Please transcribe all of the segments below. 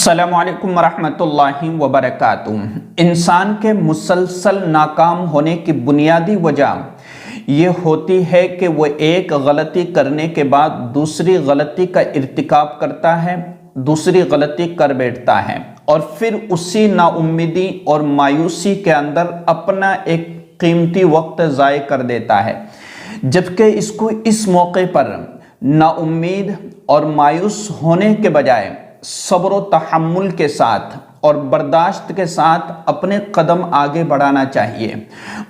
السلام علیکم ورحمۃ اللہ وبرکاتہ۔ انسان کے مسلسل ناکام ہونے کی بنیادی وجہ یہ ہوتی ہے کہ وہ ایک غلطی کرنے کے بعد دوسری غلطی کا ارتکاب کرتا ہے، دوسری غلطی کر بیٹھتا ہے اور پھر اسی نا امیدی اور مایوسی کے اندر اپنا ایک قیمتی وقت ضائع کر دیتا ہے، جبکہ اس کو اس موقع پر نا امید اور مایوس ہونے کے بجائے صبر و تحمل کے ساتھ اور برداشت کے ساتھ اپنے قدم آگے بڑھانا چاہیے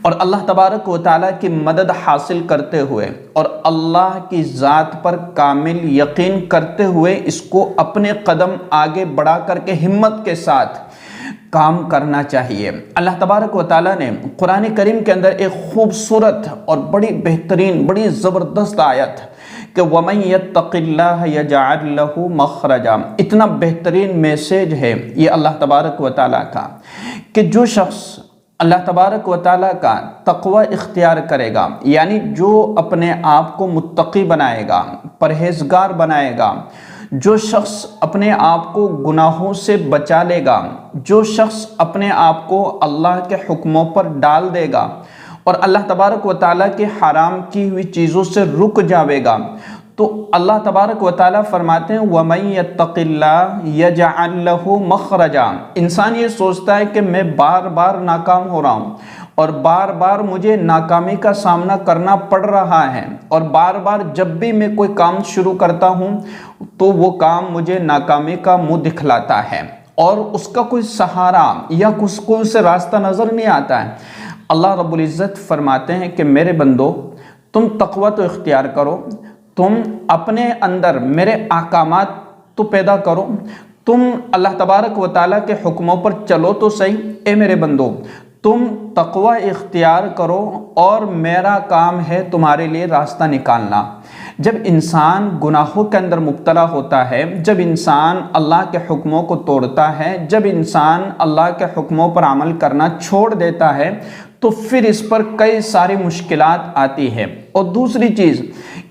اور اللہ تبارک و تعالیٰ کی مدد حاصل کرتے ہوئے اور اللہ کی ذات پر کامل یقین کرتے ہوئے اس کو اپنے قدم آگے بڑھا کر کے ہمت کے ساتھ کام کرنا چاہیے۔ اللہ تبارک و تعالیٰ نے قرآن کریم کے اندر ایک خوبصورت اور بڑی بہترین بڑی زبردست آیت کہ وَمَن يَتَّقِ اللَّهَ يَجْعَلْ لَهُ مَخْرَجًا، اتنا بہترین میسیج ہے یہ اللہ تبارک و تعالیٰ کا کہ جو شخص اللہ تبارک و تعالیٰ کا تقوی اختیار کرے گا، یعنی جو اپنے آپ کو متقی بنائے گا، پرہیزگار بنائے گا، جو شخص اپنے آپ کو گناہوں سے بچا لے گا، جو شخص اپنے آپ کو اللہ کے حکموں پر ڈال دے گا اور اللہ تبارک و تعالیٰ کے حرام کی ہوئی چیزوں سے رک جاوے گا، تو اللہ تبارک و تعالیٰ فرماتے ہیں وَمَن يَتَّقِ اللَّهَ يَجْعَلْ لَهُ مَخْرَجًا۔ انسان یہ سوچتا ہے کہ میں بار بار ناکام ہو رہا ہوں اور بار بار مجھے ناکامی کا سامنا کرنا پڑ رہا ہے اور بار بار جب بھی میں کوئی کام شروع کرتا ہوں تو وہ کام مجھے ناکامی کا منہ دکھلاتا ہے اور اس کا کوئی سہارا یا کوئی سے راستہ نظر نہیں آتا ہے۔ اللہ رب العزت فرماتے ہیں کہ میرے بندو، تم تقوی تو اختیار کرو، تم اپنے اندر میرے احکامات تو پیدا کرو، تم اللہ تبارک و تعالیٰ کے حکموں پر چلو تو صحیح۔ اے میرے بندو، تم تقوی اختیار کرو اور میرا کام ہے تمہارے لیے راستہ نکالنا۔ جب انسان گناہوں کے اندر مبتلا ہوتا ہے، جب انسان اللہ کے حکموں کو توڑتا ہے، جب انسان اللہ کے حکموں پر عمل کرنا چھوڑ دیتا ہے تو پھر اس پر کئی ساری مشکلات آتی ہے۔ اور دوسری چیز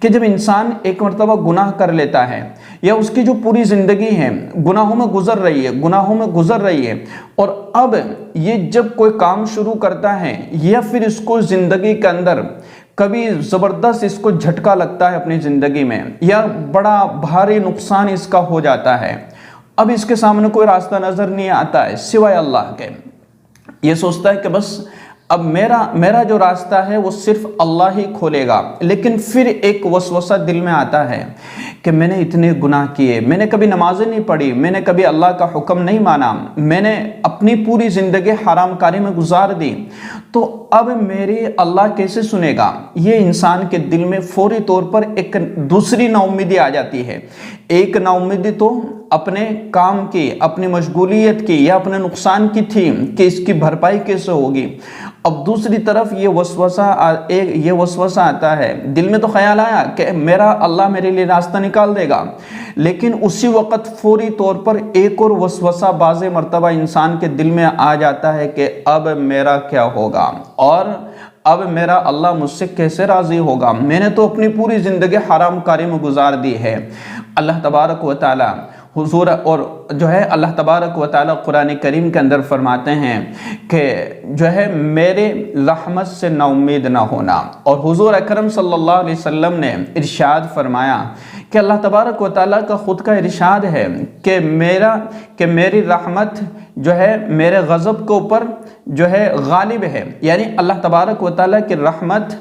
کہ جب انسان ایک مرتبہ گناہ کر لیتا ہے یا اس کی جو پوری زندگی ہے گناہوں میں گزر رہی ہے اور اب یہ جب کوئی کام شروع کرتا ہے یا پھر اس کو زندگی کے اندر کبھی زبردست اس کو جھٹکا لگتا ہے اپنی زندگی میں یا بڑا بھاری نقصان اس کا ہو جاتا ہے، اب اس کے سامنے کوئی راستہ نظر نہیں آتا ہے سوائے اللہ کے۔ یہ سوچتا ہے کہ بس اب میرا جو راستہ ہے وہ صرف اللہ ہی کھولے گا، لیکن پھر ایک وسوسہ دل میں آتا ہے کہ میں نے اتنے گناہ کیے، میں نے کبھی نمازیں نہیں پڑھی، میں نے کبھی اللہ کا حکم نہیں مانا، میں نے اپنی پوری زندگی حرام کاری میں گزار دی، تو اب میری اللہ کیسے سنے گا؟ یہ انسان کے دل میں فوری طور پر ایک دوسری نا امیدی آ جاتی ہے۔ ایک نا امیدی تو اپنے کام کی، اپنی مشغولیت کی یا اپنے نقصان کی تھی کہ اس کی بھرپائی کیسے ہوگی، اب دوسری طرف یہ وسوسہ آتا ہے، دل میں تو خیال آیا کہ میرا اللہ میرے لیے راستہ نکال دے گا، لیکن اسی وقت فوری طور پر ایک اور وسوسہ بعض مرتبہ انسان کے دل میں آ جاتا ہے کہ اب میرا کیا ہوگا اور اب میرا اللہ مجھ سے کیسے راضی ہوگا، میں نے تو اپنی پوری زندگی حرام کاری میں گزار دی ہے۔ اللہ تبارک و تعالیٰ حضور اور اللہ تبارک و تعالیٰ قرآن کریم کے اندر فرماتے ہیں کہ میرے رحمت سے نا امید نہ ہونا، اور حضور اکرم صلی اللہ علیہ وسلم نے ارشاد فرمایا کہ اللہ تبارک و تعالیٰ کا خود کا ارشاد ہے کہ میری رحمت میرے غضب کے اوپر غالب ہے، یعنی اللہ تبارک و تعالیٰ کی رحمت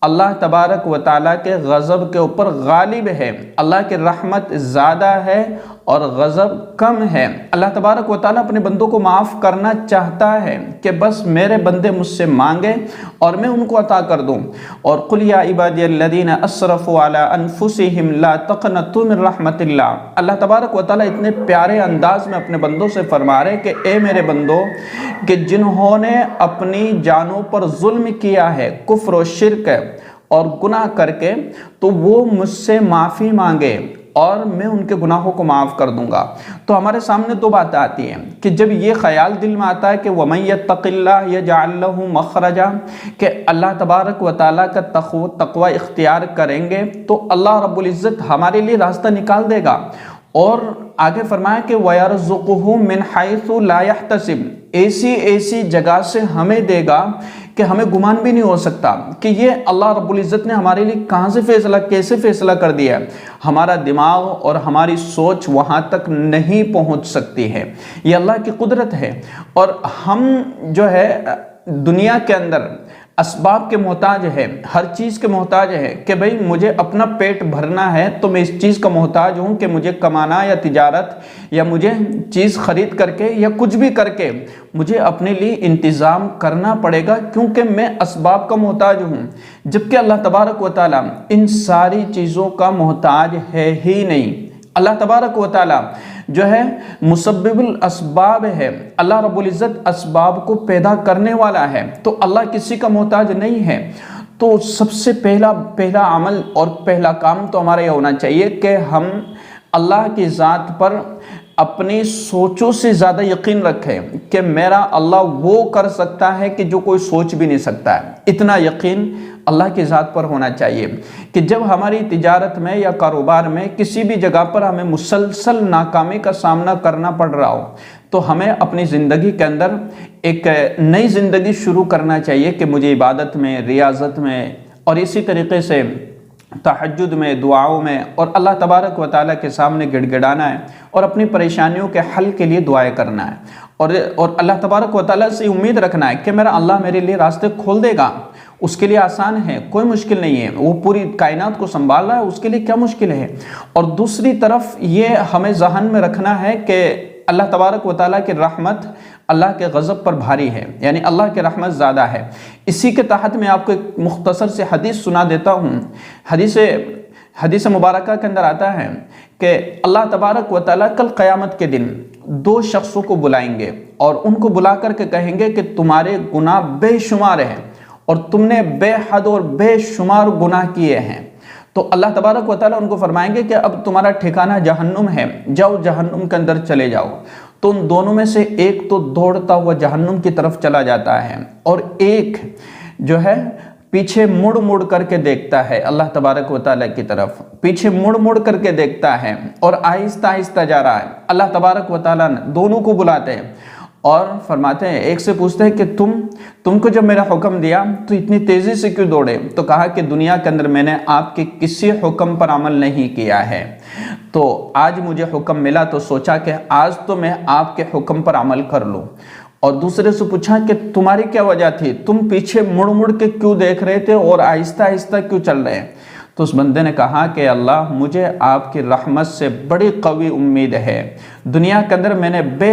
اللہ تبارک و تعالیٰ کے غضب کے اوپر غالب ہے، اللہ کی رحمت زیادہ ہے اور غضب کم ہے۔ اللہ تبارک و تعالیٰ اپنے بندوں کو معاف کرنا چاہتا ہے کہ بس میرے بندے مجھ سے مانگیں اور میں ان کو عطا کر دوں۔ اور قل یا عبادی الذین اسرفوا علی انفسہم لا تقنطوا من رحمت اللہ، اللہ تبارک و تعالیٰ اتنے پیارے انداز میں اپنے بندوں سے فرما رہے کہ اے میرے بندو کہ جنہوں نے اپنی جانوں پر ظلم کیا ہے، کفر و شرک اور گناہ کر کے، تو وہ مجھ سے معافی مانگے اور میں ان کے گناہوں کو معاف کر دوں گا۔ تو ہمارے سامنے دو باتیں آتی ہیں کہ جب یہ خیال دل میں آتا ہے کہ وَمَن يَتَّقِ اللَّهَ يَجْعَلْ لَهُ مَخْرَجًا کہ اللہ تبارک و تعالیٰ کا تقوی اختیار کریں گے تو اللہ رب العزت ہمارے لیے راستہ نکال دے گا، اور آگے فرمایا کہ وَيَرْزُقُهُ مِنْ حَيْثُ لَا يَحْتَسِبُ، ایسی جگہ سے ہمیں دے گا کہ ہمیں گمان بھی نہیں ہو سکتا کہ یہ اللہ رب العزت نے ہمارے لیے کہاں سے کیسے فیصلہ کر دیا ہے۔ ہمارا دماغ اور ہماری سوچ وہاں تک نہیں پہنچ سکتی ہے، یہ اللہ کی قدرت ہے۔ اور ہم جو ہے دنیا کے اندر اسباب کے محتاج ہے، ہر چیز کے محتاج ہے کہ بھئی مجھے اپنا پیٹ بھرنا ہے تو میں اس چیز کا محتاج ہوں کہ مجھے کمانا یا تجارت یا مجھے چیز خرید کر کے یا کچھ بھی کر کے مجھے اپنے لیے انتظام کرنا پڑے گا، کیونکہ میں اسباب کا محتاج ہوں۔ جبکہ اللہ تبارک و تعالیٰ ان ساری چیزوں کا محتاج ہے ہی نہیں۔ اللہ تبارک و تعالیٰ جو ہے مسبب الاسباب ہے، اللہ رب العزت اسباب کو پیدا کرنے والا ہے، تو اللہ کسی کا محتاج نہیں ہے۔ تو سب سے پہلا عمل اور پہلا کام تو ہمارا یہ ہونا چاہیے کہ ہم اللہ کی ذات پر اپنی سوچوں سے زیادہ یقین رکھیں کہ میرا اللہ وہ کر سکتا ہے کہ جو کوئی سوچ بھی نہیں سکتا ہے۔ اتنا یقین اللہ کی ذات پر ہونا چاہیے کہ جب ہماری تجارت میں یا کاروبار میں کسی بھی جگہ پر ہمیں مسلسل ناکامی کا سامنا کرنا پڑ رہا ہو تو ہمیں اپنی زندگی کے اندر ایک نئی زندگی شروع کرنا چاہیے کہ مجھے عبادت میں، ریاضت میں اور اسی طریقے سے تہجد میں، دعاؤں میں اور اللہ تبارک و تعالیٰ کے سامنے گڑ گڑانا ہے اور اپنی پریشانیوں کے حل کے لیے دعائیں کرنا ہے، اور اللہ تبارک و تعالیٰ سے امید رکھنا ہے کہ میرا اللہ میرے لیے راستے کھول دے گا۔ اس کے لیے آسان ہے، کوئی مشکل نہیں ہے، وہ پوری کائنات کو سنبھال رہا ہے، اس کے لیے کیا مشکل ہے۔ اور دوسری طرف یہ ہمیں ذہن میں رکھنا ہے کہ اللہ تبارک و تعالیٰ کی رحمت اللہ کے غضب پر بھاری ہے، یعنی اللہ کی رحمت زیادہ ہے۔ اسی کے تحت میں آپ کو ایک مختصر سے حدیث سنا دیتا ہوں۔ حدیث مبارکہ کے اندر آتا ہے کہ اللہ تبارک و تعالیٰ کل قیامت کے دن دو شخصوں کو بلائیں گے اور ان کو بلا کر کے کہیں گے کہ تمہارے گناہ بے شمار ہیں اور تم نے بے حد اور بے شمار گناہ کیے ہیں۔ تو اللہ تبارک و تعالیٰ ان کو فرمائیں گے کہ اب تمہارا ٹھکانہ جہنم ہے، جاؤ جہنم کے اندر چلے جاؤ۔ تو ان دونوں میں سے ایک تو دوڑتا ہوا جہنم کی طرف چلا جاتا ہے اور ایک جو ہے پیچھے مڑ کر کے دیکھتا ہے اللہ تبارک و تعالیٰ کی طرف، پیچھے مڑ کر کے دیکھتا ہے اور آہستہ آہستہ جا رہا ہے۔ اللہ تبارک و تعالیٰ دونوں کو بلاتے ہیں اور فرماتے ہیں، ایک سے پوچھتے ہیں کہ تم کو جب میرا حکم دیا تو اتنی تیزی سے کیوں دوڑے؟ تو کہا کہ دنیا کے اندر میں نے آپ کے کسی حکم پر عمل نہیں کیا ہے، تو آج مجھے حکم ملا تو سوچا کہ آج تو میں آپ کے حکم پر عمل کر لوں۔ اور دوسرے سے پوچھا کہ تمہاری کیا وجہ تھی، تم پیچھے مڑ کے کیوں دیکھ رہے تھے اور آہستہ آہستہ کیوں چل رہے ہیں؟ تو اس بندے نے کہا کہ اللہ مجھے آپ کی رحمت سے بڑی قوی امید ہے، دنیا کے اندر میں نے بے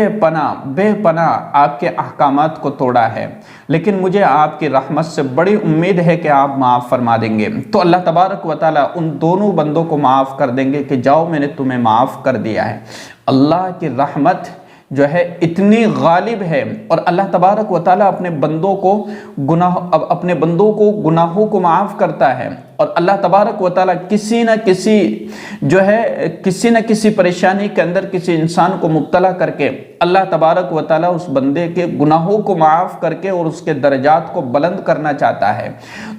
پناہ آپ کے احکامات کو توڑا ہے، لیکن مجھے آپ کی رحمت سے بڑی امید ہے کہ آپ معاف فرما دیں گے۔ تو اللہ تبارک و تعالیٰ ان دونوں بندوں کو معاف کر دیں گے کہ جاؤ میں نے تمہیں معاف کر دیا ہے۔ اللہ کی رحمت جو ہے اتنی غالب ہے اور اللہ تبارک و تعالیٰ اپنے بندوں کو گناہوں کو معاف کرتا ہے، اور اللہ تبارک و تعالیٰ کسی نہ کسی پریشانی کے اندر کسی انسان کو مبتلا کر کے اللہ تبارک و تعالیٰ اس بندے کے گناہوں کو معاف کر کے اور اس کے درجات کو بلند کرنا چاہتا ہے۔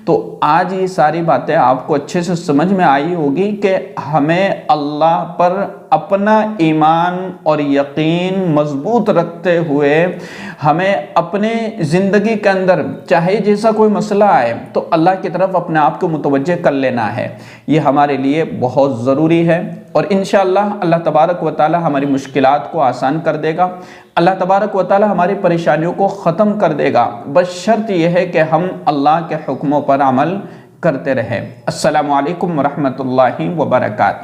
تو آج یہ ساری باتیں آپ کو اچھے سے سمجھ میں آئی ہوگی کہ ہمیں اللہ پر اپنا ایمان اور یقین مضبوط رکھتے ہوئے ہمیں اپنے زندگی کے اندر چاہے جیسا کوئی مسئلہ آئے تو اللہ کی طرف اپنے آپ کو متوجہ کر لینا ہے، یہ ہمارے لیے بہت ضروری ہے۔ اور انشاءاللہ اللہ تبارک و تعالی ہماری مشکلات کو آسان کر دے گا، اللہ تبارک و تعالی ہماری پریشانیوں کو ختم کر دے گا، بس شرط یہ ہے کہ ہم اللہ کے حکموں پر عمل کرتے رہیں۔ السلام علیکم ورحمۃ اللہ وبرکاتہ۔